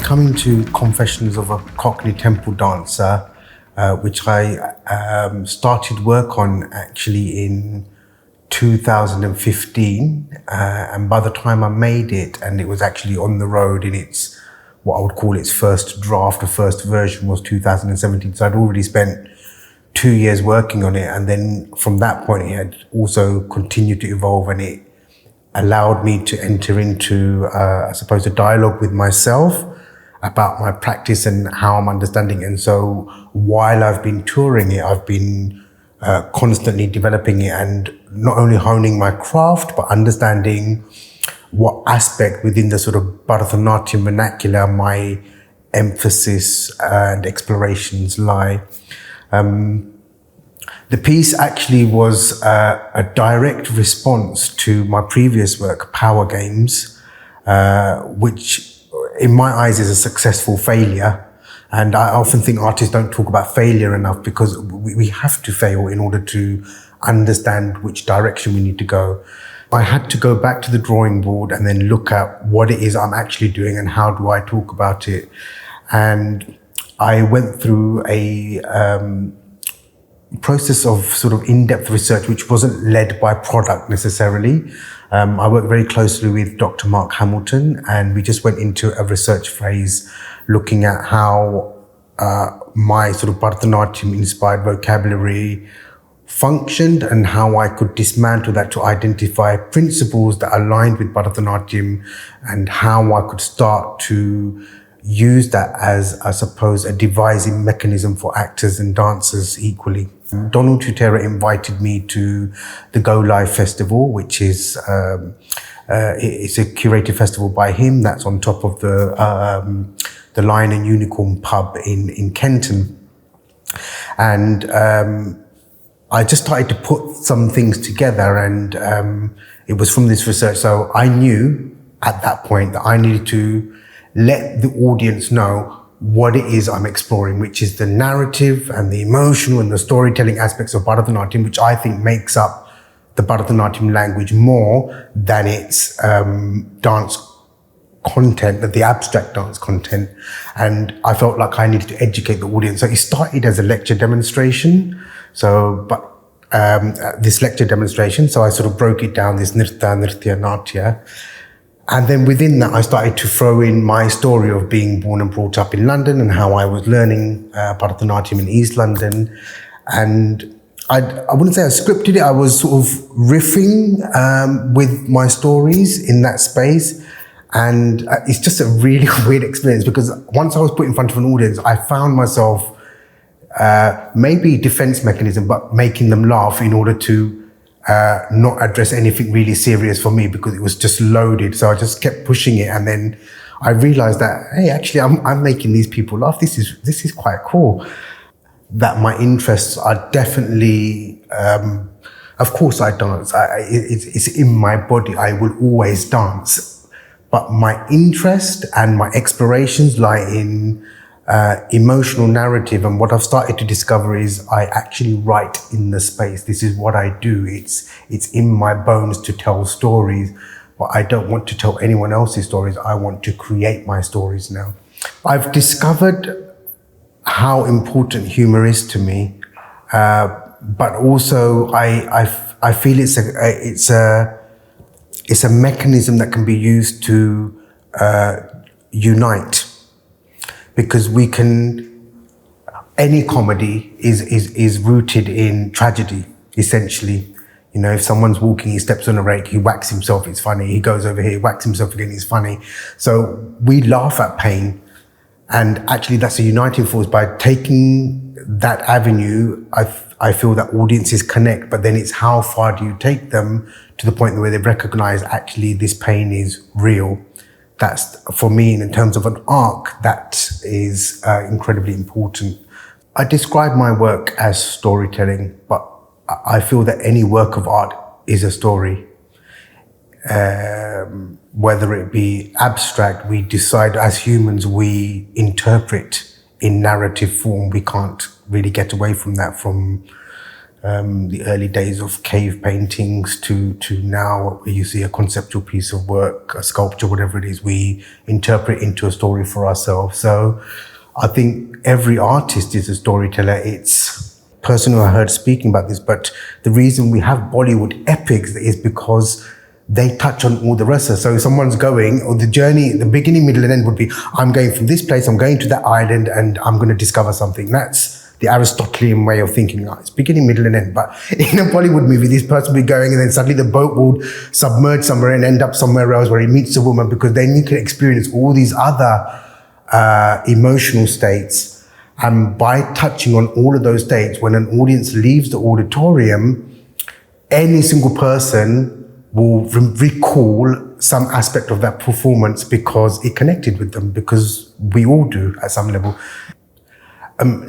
coming to Confessions of a Cockney Temple Dancer, which I started work on actually in 2015, and by the time I made it, and it was actually on the road in its, what I would call its first draft, or first version, was 2017. So I'd already spent 2 years working on it, and then from that point it had also continued to evolve, and it allowed me to enter into, I suppose, a dialogue with myself about my practice and how I'm understanding it. And so while I've been touring it, I've been constantly developing it and not only honing my craft, but understanding what aspect within the sort of Bharatanatyam vernacular my emphasis and explorations lie. The piece actually was a direct response to my previous work, Power Games, which in my eyes is a successful failure. And I often think artists don't talk about failure enough, because we have to fail in order to understand which direction we need to go. I had to go back to the drawing board and then look at what it is I'm actually doing and how do I talk about it. And I went through a process of sort of in-depth research, which wasn't led by product necessarily. I worked very closely with Dr. Mark Hamilton, and we just went into a research phase looking at how my sort of Bharatanatyam-inspired vocabulary functioned and how I could dismantle that to identify principles that aligned with Bharatanatyam, and how I could start to use that as, I suppose, a devising mechanism for actors and dancers equally. Donald Tutera invited me to the Go Live Festival, which is it's a curated festival by him that's on top of the Lion and Unicorn pub in Kenton. And I just started to put some things together, and it was from this research. So I knew at that point that I needed to let the audience know what it is I'm exploring, which is the narrative and the emotional and the storytelling aspects of Bharatanatyam, which I think makes up the Bharatanatyam language more than its dance content, the abstract dance content. And I felt like I needed to educate the audience. So it started as a lecture demonstration. This lecture demonstration, so I sort of broke it down, this nirta, nritya, natya. And then within that, I started to throw in my story of being born and brought up in London and how I was learning Bharatanatyam in East London. And I wouldn't say I scripted it, I was sort of riffing with my stories in that space. And it's just a really weird experience, because once I was put in front of an audience, I found myself maybe defense mechanism, but making them laugh in order to not address anything really serious for me, because it was just loaded. So I just kept pushing it, and then I realized that, hey, actually I'm making these people laugh. This is quite cool. That my interests are definitely, of course I dance. It's in my body. I will always dance. But my interest and my explorations lie in emotional narrative, and what I've started to discover is I actually write in the space. This is what I do. It's in my bones to tell stories, but I don't want to tell anyone else's stories. I want to create my stories now. I've discovered how important humor is to me, but also I feel it's a mechanism that can be used to unite. Because any comedy is rooted in tragedy, essentially. You know, if someone's walking, he steps on a rake, he whacks himself, it's funny. He goes over here, he whacks himself again, it's funny. So we laugh at pain. And actually that's a uniting force. By taking that avenue, I feel that audiences connect, but then it's how far do you take them to the point where they recognize actually this pain is real. That's, for me, in terms of an arc, that is incredibly important. I describe my work as storytelling, but I feel that any work of art is a story. Whether it be abstract, we decide as humans, we interpret in narrative form. We can't really get away from that from the early days of cave paintings to now where you see a conceptual piece of work, a sculpture, whatever it is, we interpret into a story for ourselves. So I think every artist is a storyteller. It's a person who I heard speaking about this, but the reason we have Bollywood epics is because they touch on all the rest of it. So if someone's going, or the journey, the beginning, middle and end would be, I'm going from this place, I'm going to that island, and I'm going to discover something. That's the Aristotelian way of thinking. It's beginning, middle and end. But in a Bollywood movie, this person will be going and then suddenly the boat will submerge somewhere and end up somewhere else where he meets a woman, because then you can experience all these other emotional states. And by touching on all of those states, when an audience leaves the auditorium, any single person will recall some aspect of that performance because it connected with them, because we all do at some level.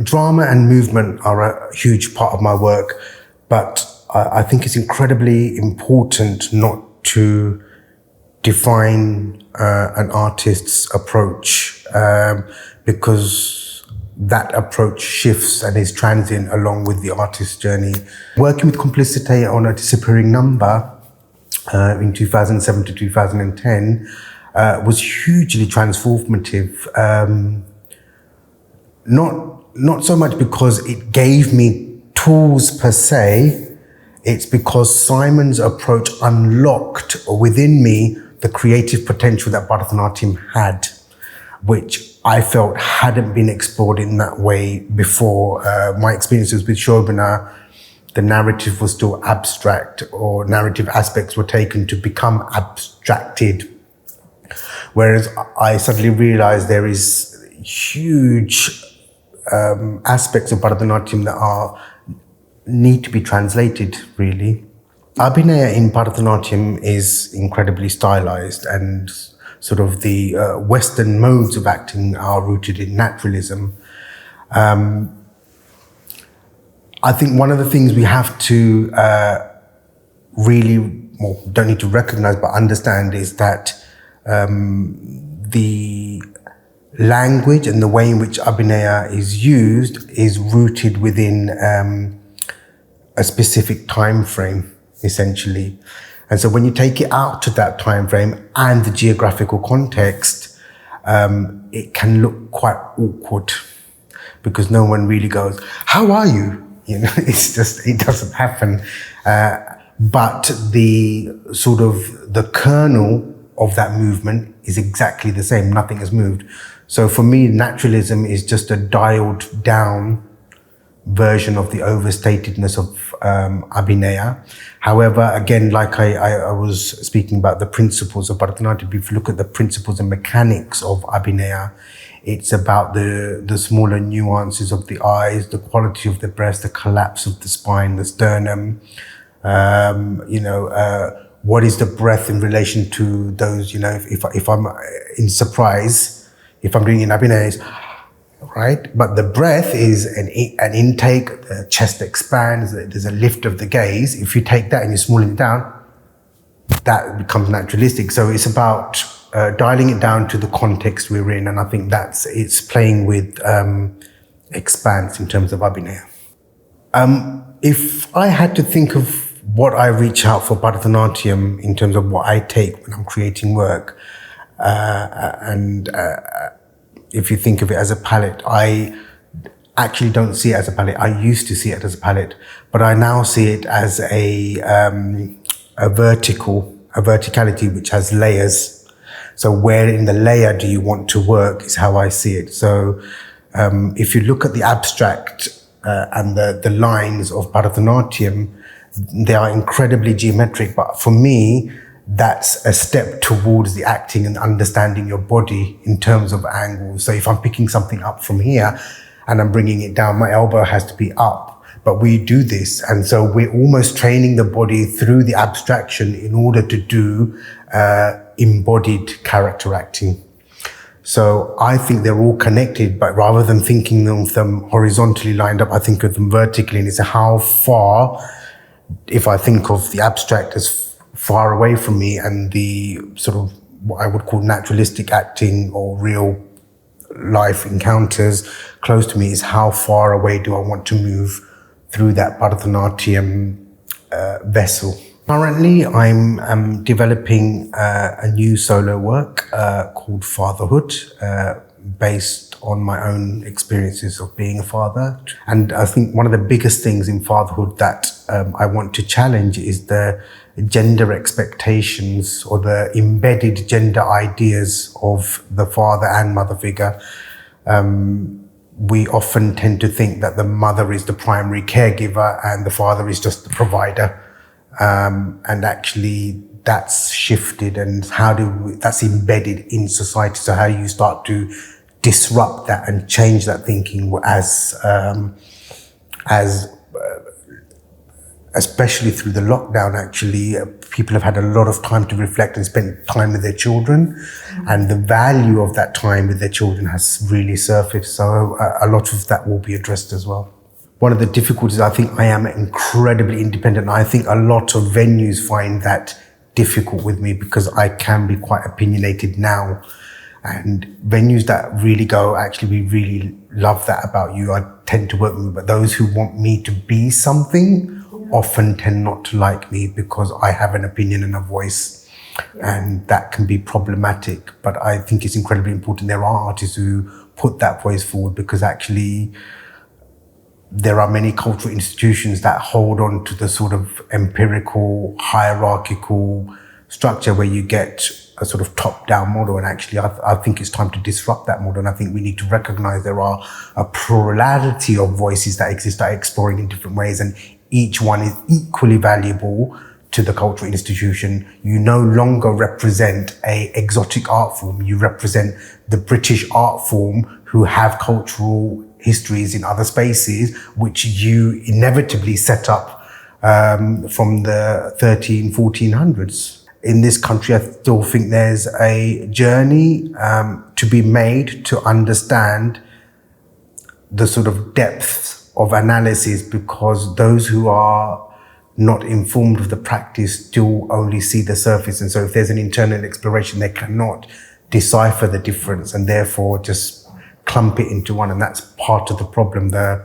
Drama and movement are a huge part of my work, but I think it's incredibly important not to define an artist's approach, because that approach shifts and is transient along with the artist's journey. Working with Complicite on A Disappearing Number in 2007 to 2010 was hugely transformative. Not so much because it gave me tools per se, it's because Simon's approach unlocked within me the creative potential that Bharatanatyam had, which I felt hadn't been explored in that way before. My experiences with Shobana, the narrative was still abstract, or narrative aspects were taken to become abstracted. Whereas I suddenly realized there is huge aspects of Bharatanatyam that need to be translated, really. Abhinaya in Bharatanatyam is incredibly stylized, and sort of the Western modes of acting are rooted in naturalism. I think one of the things we have to don't need to recognize but understand is that the language and the way in which Abhinaya is used is rooted within a specific time frame, essentially. And so when you take it out to that time frame and the geographical context, it can look quite awkward, because no one really goes, "How are you?" You know, it doesn't happen. But the sort of the kernel of that movement is exactly the same. Nothing has moved. So for me, naturalism is just a dialed down version of the overstatedness of Abhinaya. However, again, like I was speaking about the principles of Bharatanatyam, if you look at the principles and mechanics of Abhinaya, it's about the smaller nuances of the eyes, the quality of the breast, the collapse of the spine, the sternum, what is the breath in relation to those, if I'm in surprise, if I'm doing an Abhinaya, right? But the breath is an intake, the chest expands, there's a lift of the gaze. If you take that and you smallen it down, that becomes naturalistic. So it's about dialing it down to the context we're in, and I think it's playing with expanse in terms of Abhinaya. If I had to think of what I reach out for Bharatanatyam in terms of what I take when I'm creating work, if you think of it as a palette, I actually don't see it as a palette. I used to see it as a palette, but I now see it as a verticality which has layers. So where in the layer do you want to work is how I see it. So if you look at the abstract and the lines of Bharatanatyam, they are incredibly geometric, but for me, that's a step towards the acting and understanding your body in terms of angles. So if I'm picking something up from here and I'm bringing it down, my elbow has to be up. But we do this. And so we're almost training the body through the abstraction in order to do embodied character acting. So I think they're all connected, but rather than thinking of them horizontally lined up, I think of them vertically. And it's how far, if I think of the abstract as far away from me and the sort of what I would call naturalistic acting or real life encounters close to me, is how far away do I want to move through that bharatanatyam vessel. Currently, I'm developing a new solo work called Fatherhood, based on my own experiences of being a father. And I think one of the biggest things in fatherhood that I want to challenge is the gender expectations or the embedded gender ideas of the father and mother figure. We often tend to think that the mother is the primary caregiver and the father is just the provider. And actually that's shifted, and that's embedded in society. So how you start to disrupt that and change that thinking especially through the lockdown, actually, people have had a lot of time to reflect and spend time with their children, and the value of that time with their children has really surfaced. So a lot of that will be addressed as well. One of the difficulties, I think I am incredibly independent. I think a lot of venues find that difficult with me because I can be quite opinionated now. And venues that really go, actually, we really love that about you, I tend to work with you. But those who want me to be something often tend not to like me because I have an opinion and a voice. And that can be problematic. But I think it's incredibly important. There are artists who put that voice forward, because actually there are many cultural institutions that hold on to the sort of empirical, hierarchical structure where you get a sort of top-down model. And actually, I think it's time to disrupt that model. And I think we need to recognize there are a plurality of voices that exist, that are exploring in different ways, and each one is equally valuable to the cultural institution. You no longer represent a exotic art form. You represent the British art form who have cultural histories in other spaces, which you inevitably set up from the 1400s. In this country, I still think there's a journey to be made to understand the sort of depth of analysis, because those who are not informed of the practice still only see the surface. And so if there's an internal exploration, they cannot decipher the difference and therefore just clump it into one. And that's part of the problem, the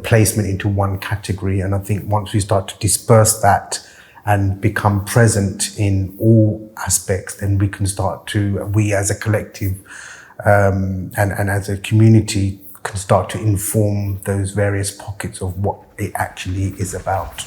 placement into one category. And I think once we start to disperse that and become present in all aspects, then we can start to, we as a collective and as a community, can start to inform those various pockets of what it actually is about.